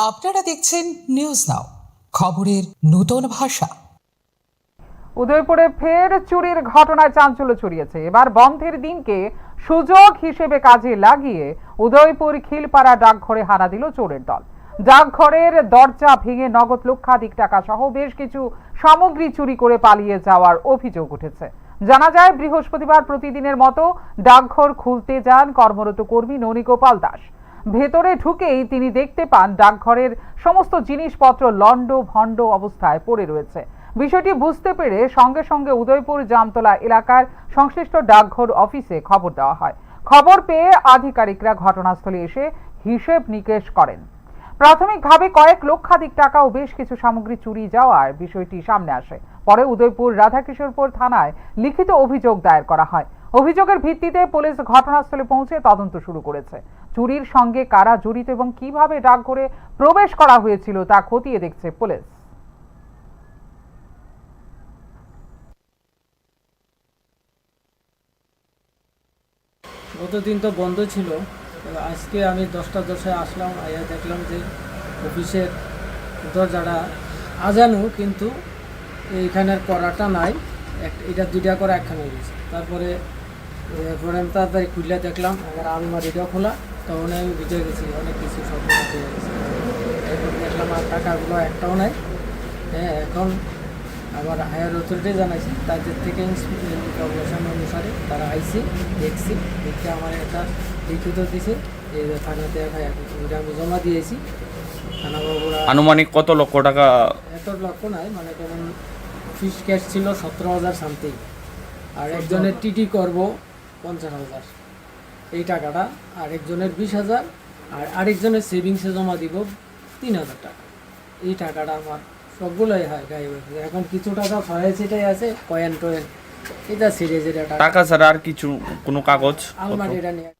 আপনারা দেখছেন news now, খবরের নতুন ভাষা। উদয়পুরে ফের চুরির ঘটনায় চাঞ্চল্য ছড়িয়েছে। এবার বন্ধের দিনকে সুযোগ হিসেবে কাজে লাগিয়ে উদয়পুর খিলপাড়া ডাকঘরে হানা দিল চোরের দল। ডাকঘরের দরজা ভেঙে নগদ লক্ষাধিক টাকা সহ বেশ কিছু সামগ্রী চুরি করে পালিয়ে যাওয়ার অভিযোগ উঠেছে। জানা যায়, বৃহস্পতিবার প্রতিদিনের মতো ডাকঘর খুলতে যান কর্মরত কর্মী ননীগোপাল দাস। ভেতরে ঢুকেই তিনি দেখতে পান ডাকঘরের সমস্ত জিনিসপত্র লন্ড ভন্ড অবস্থায় পড়ে রয়েছে। বিষয়টি বুঝতে পেরে সঙ্গে সঙ্গে উদয়পুর জামতলা এলাকার সংশ্লিষ্ট ডাকঘর অফিসে খবর দেওয়া হয়। খবর পেয়ে আধিকারিকরা ঘটনাস্থলে এসে হিসেব নিকেশ করেন। প্রাথমিকভাবে কয়েক লক্ষাধিক টাকা ও বেশ কিছু সামগ্রী চুরি যাওয়ার বিষয়টি সামনে আসে। পরে উদয়পুর রাধাকিশোরপুর থানায় লিখিত অভিযোগ দায়ের করা হয়। অভিযোগের ভিত্তিতে পুলিশ ঘটনাস্থলে পৌঁছে তদন্ত শুরু করেছে। চুরির সঙ্গে কারা জড়িত এবং কিভাবে ডাকঘরে প্রবেশ করা হয়েছিল তা খতিয়ে দেখছে পুলিশ। গতদিন তো বন্ধ ছিল, আজকে আমি 10টা 10-এ আসলাম, আইয়া দেখলাম যে অফিসের দরজাটা আজানো, কিন্তু এইখানের করাটা নাই, এটা 2টা করে একখানে হয়ে গেছে। তারপরে আমি তাড়াতাড়ি খুললে দেখলাম আমার আলমারিটাও খোলা, তখন আমি ভিজে গেছি, অনেক কিছু সব হয়ে গেছে। এরপর দেখলাম আর টাকাগুলো একটাও নাই। এখন আবার হায়ার অথরিটি জানাইছি, তাদের থেকে ইনফরমেশন অনুসারে তারা আইসি, দেখছি, দেখে আমার একটা লিখিত দিছে, এই থানাতে আমি জমা দিয়েছি। থানাবাবুরা আনুমানিক কত লক্ষ টাকা? এত লক্ষ নাই, মানে যেমন ফিস ক্যাশ ছিল 17,000 সামথিং, আর একজনের টিটি করব 50,000 এই টাকাটা, আর একজনের 20,000, আর আরেকজনের সেভিংসে জমা দিব 3,000 টাকা। এই টাকাটা আমার সবগুলোই হয় গায়ে হয়েছে। এখন কিছু টাকা ছড়াই ছিটাই আছে, কয়েন টয়েন, এটা সিরিজ, এটা টাকা ছাড়া আর কিছু কোনো কাগজ? আলমারিটা নিয়ে